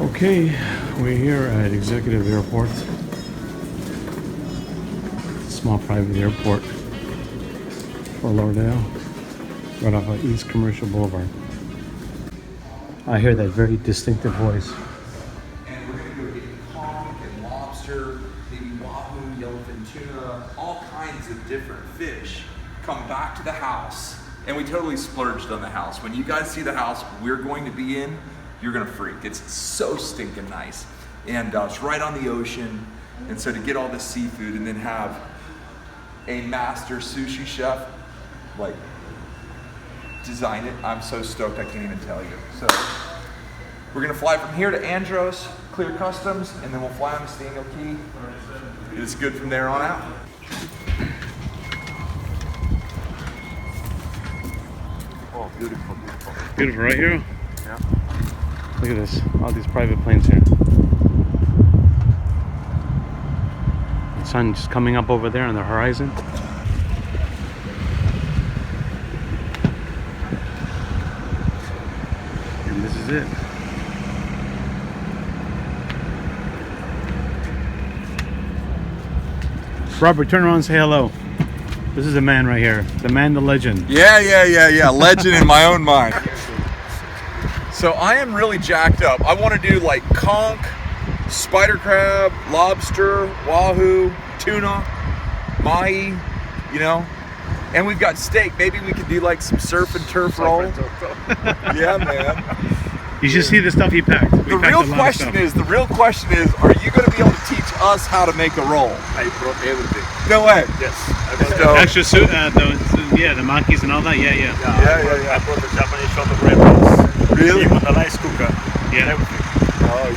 Okay, we're here at Executive Airport. Small private airport for Lauderdale, right off of East Commercial Boulevard. I hear that very distinctive voice. And we're gonna go get conch and lobster, maybe wahoo, yellowfin tuna, all kinds of different fish. Come back to the house, and we totally splurged on the house. When you guys see the house we're going to be in, you're gonna freak. It's so stinking nice. And it's right on the ocean. And so to get all this seafood and then have a master sushi chef, like, design it, I'm so stoked I can't even tell you. So we're gonna fly from here to Andros, clear customs, and then we'll fly on to Staniel Cay. It's good from there on out. Oh, beautiful, beautiful. Beautiful, right here? Yeah. Look at this, all these private planes here. The sun just coming up over there on the horizon. And this is it. Robert, turn around and say hello. This is the man right here. The man, the legend. Yeah. Legend in my own mind. So I am really jacked up. I want to do like conch, spider crab, lobster, wahoo, tuna, mahi, you know. And we've got steak. Maybe we could do like some surf and turf roll. Yeah, man. You should see the stuff he packed. The real question is, are you going to be able to teach us how to make a roll? I brought everything. No way. Yes. Extra suit, the monkeys and all that. Yeah. I brought the Japanese shot of red rice. Really? Even the rice cooker. Yeah. Everything. Oh,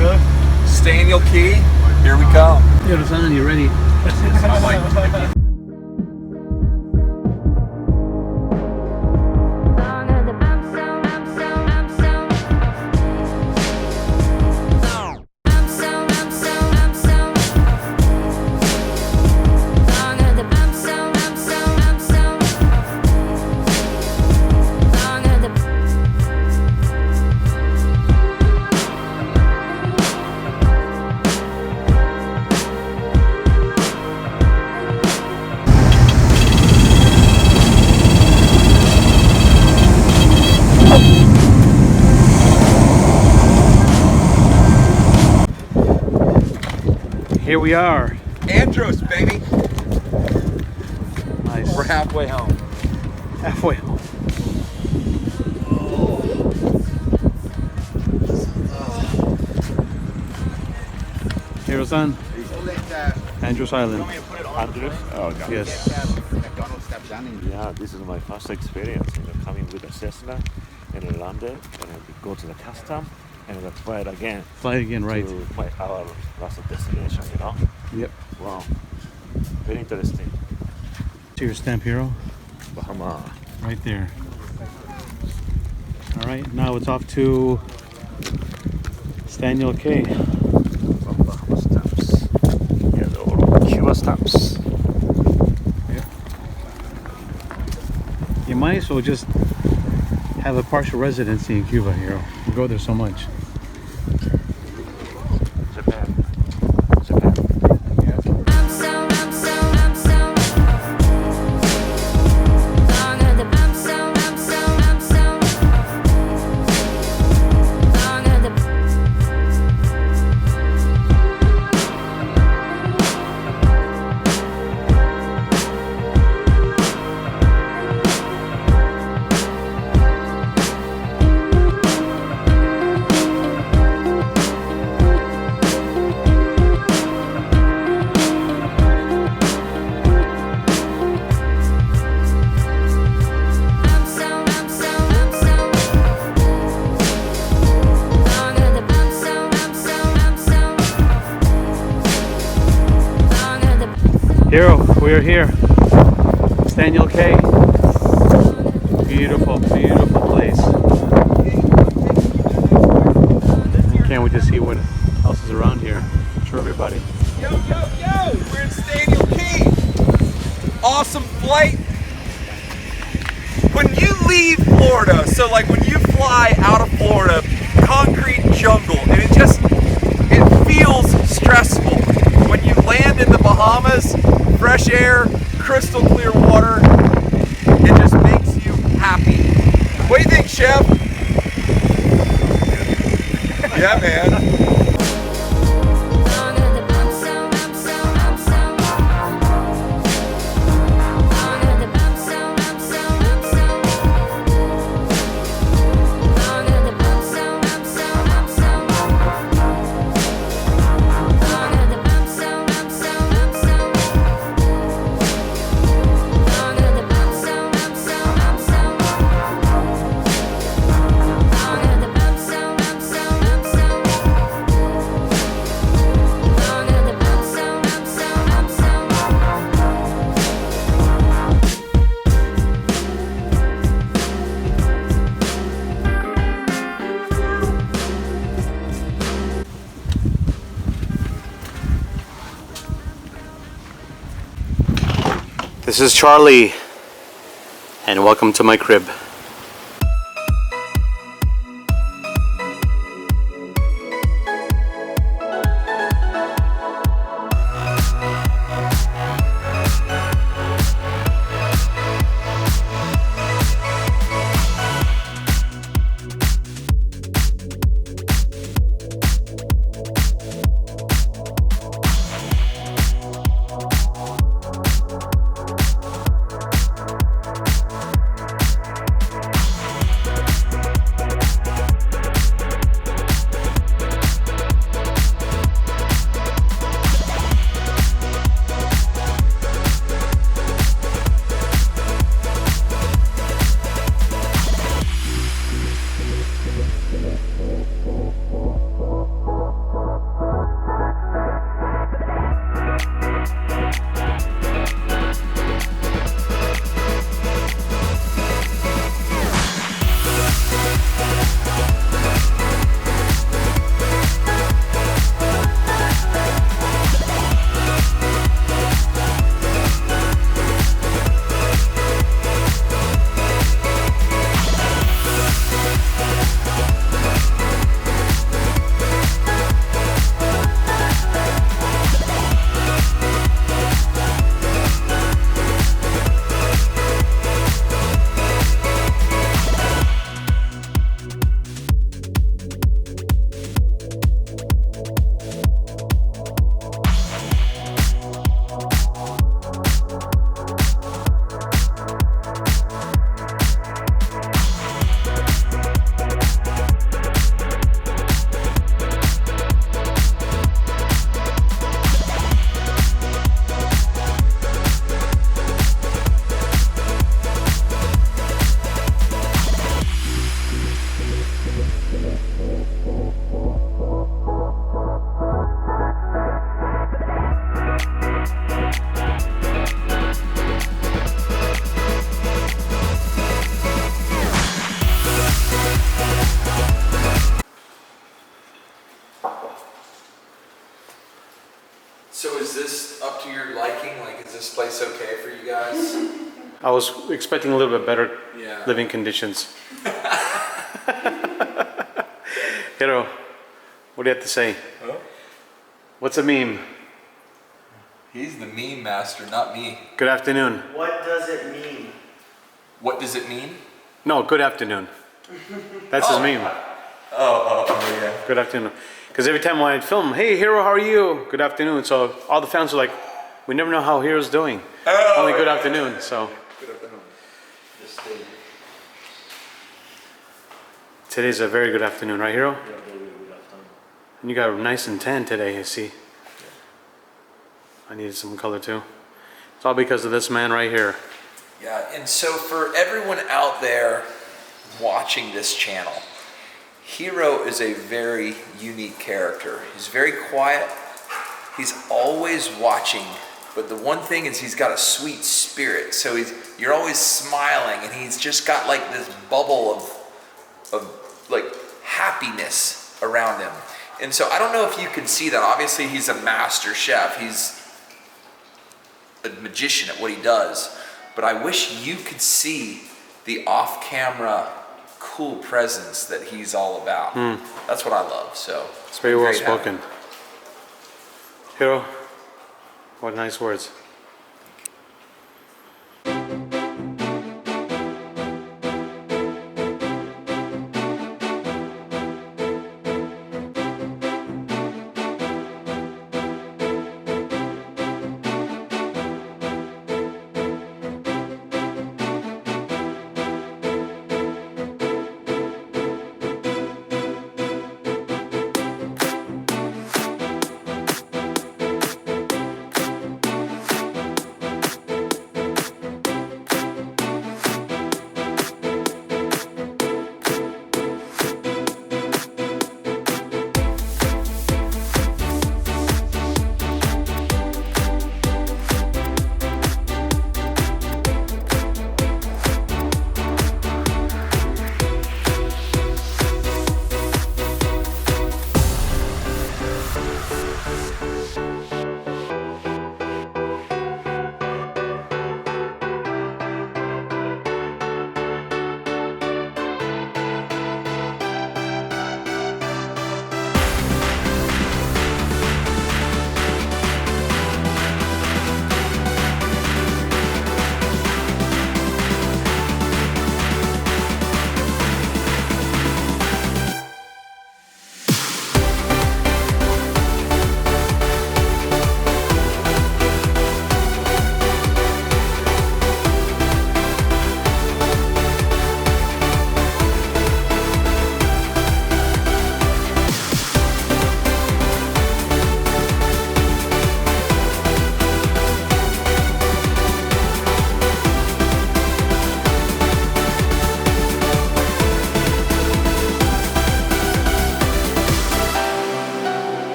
yeah. Staniel Cay, here we come. Yeah, son, you ready? Here we are. Andros, baby. Nice. We're halfway home. Halfway home. Here, son. Andros Island. Andrews? Oh, God. Yes. Yeah, this is my first experience, coming with a Cessna and landed and go to the custom and then fly it again. Fly again, right. To our last destination, Yep. Wow. Very interesting. To your stamp, hero. Bahamas. Right there. All right, now it's off to Staniel Cay. Bahamas stamps. Yeah, or Cuba stamps. Yeah. You might as well just have a partial residency in Cuba, hero. You go there so much. Japan. Hero, we're here. Staniel Cay. Beautiful, beautiful place. Can't wait to see what else is around here. Show everybody. Yo! We're in Staniel Cay. Awesome flight. When you leave Florida, so like when you fly out of Florida jungle, and it feels stressful. When you land in the Bahamas, fresh air, crystal clear water, it just makes you happy. What do you think, Chef? Yeah, man. This is Charlie, and welcome to my crib. So is this up to your liking? Like, is this place okay for you guys? I was expecting a little bit better Yeah. living conditions. Hiro, what do you have to say? Huh? What's a meme? He's the meme master, not me. Good afternoon. What does it mean? What does it mean? No, good afternoon. That's his meme. Oh, yeah. Good afternoon. Because every time when I'd film, hey Hiro, how are you? Good afternoon. So all the fans are like, we never know how Hiro's doing. Oh, Only good afternoon. So Good afternoon. Just stay. today's a very good afternoon, right, Hiro? And you got nice and tan today, I see. I needed some color too. It's all because of this man right here. Yeah, and so for everyone out there watching this channel, Hiro is a very unique character. He's very quiet. He's always watching, but the one thing is he's got a sweet spirit. So you're always smiling, and he's just got like this bubble of like happiness around him. And so I don't know if you can see that. Obviously, he's a master chef. He's a magician at what he does. But I wish you could see the off-camera cool presence that he's all about. That's what I love. So It's very well great having spoken. Hiro, what nice words.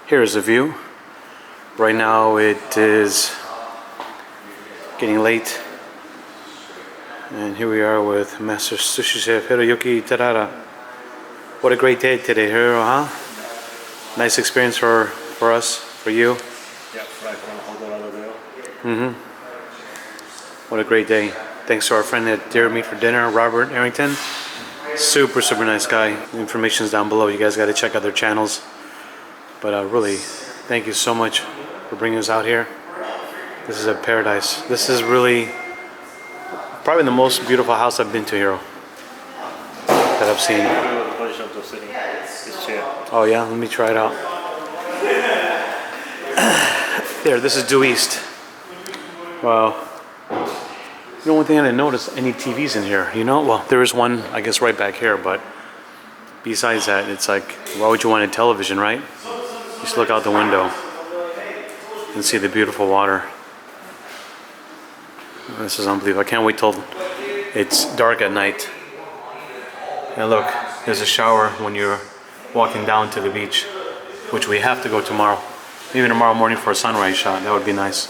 Here's a view. Right now it is getting late. And here we are with Master Sushi Chef Hiroyuki Terada. What a great day today, Hiro, huh? Nice experience for us, for you. Yeah, fry from Colorado. What a great day. Thanks to our friend at Dare Meat for Dinner, Robert Arrington. Super nice guy. The information's down below. You guys got to check out their channels. But really, thank you so much for bringing us out here. This is a paradise. This is really probably the most beautiful house I've been to, Hiro, that I've seen. Oh yeah, let me try it out. There, this is due east. Wow. You know, one thing I didn't notice, any TVs in here, you know? Well, there is one, I guess, right back here, but besides that, it's like, why would you want a television, right? Just look out the window and see the beautiful water. This is unbelievable. I can't wait till it's dark at night. And look, there's a shower when you're walking down to the beach, which we have to go tomorrow. Maybe tomorrow morning for a sunrise shot. That would be nice.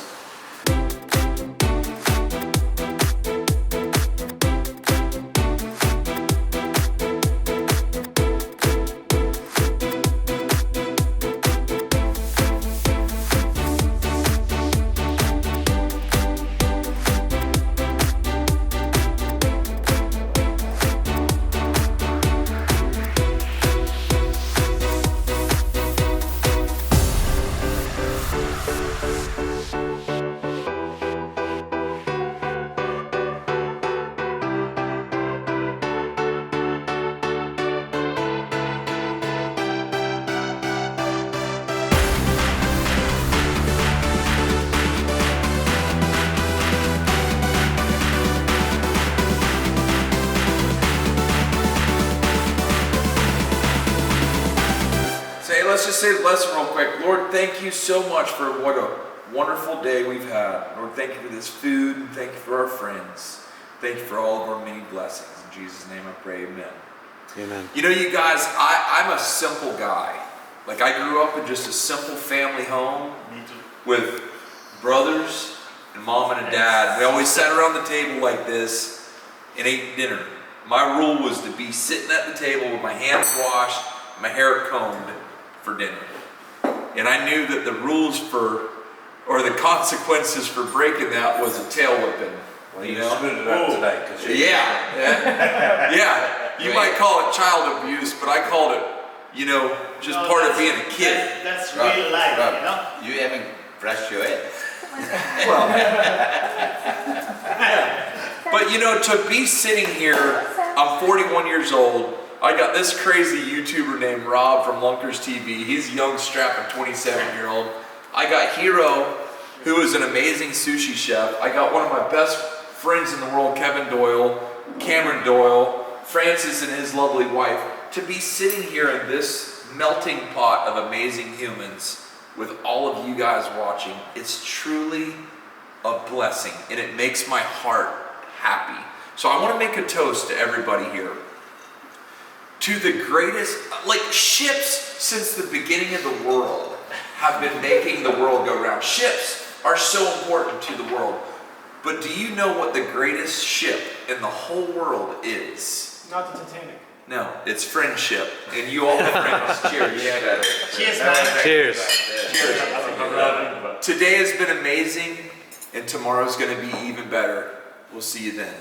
Let's just say the lesson real quick. Lord, thank you so much for what a wonderful day we've had. Lord, thank you for this food, and thank you for our friends. Thank you for all of our many blessings. In Jesus' name I pray, amen. Amen. You know, you guys, I'm a simple guy. Like I grew up in just a simple family home with brothers and mom and a dad. We always sat around the table like this and ate dinner. My rule was to be sitting at the table with my hands washed, my hair combed for dinner. And I knew that the rules for, or the consequences for breaking that was a tail whipping. Well, you screwed it up today. Yeah. You might call it child abuse, but I called it, you know, just part of being a kid. That's real life, Rob, you know? you haven't brushed your head. Well, but you know, to be sitting here, I'm 41 years old. I got this crazy YouTuber named Rob from Lunkers TV. He's a young, strapping 27-year-old. I got Hiro, who is an amazing sushi chef. I got one of my best friends in the world, Kevin Doyle, Cameron Doyle, Francis and his lovely wife. To be sitting here in this melting pot of amazing humans with all of you guys watching, it's truly a blessing, and it makes my heart happy. So I want to make a toast to everybody here. To the greatest, like ships since the beginning of the world have been making the world go round. Ships are so important to the world. But do you know what the greatest ship in the whole world is? Not the Titanic. No, it's friendship. And you all have friends. Cheers. Cheers, man. Cheers. Today has been amazing, and tomorrow's going to be even better. We'll see you then.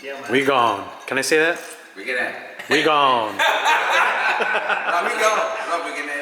Yeah, man. We gone. Can I say that? We're gonna. We gone. Rob, we go. Rob, we're gonna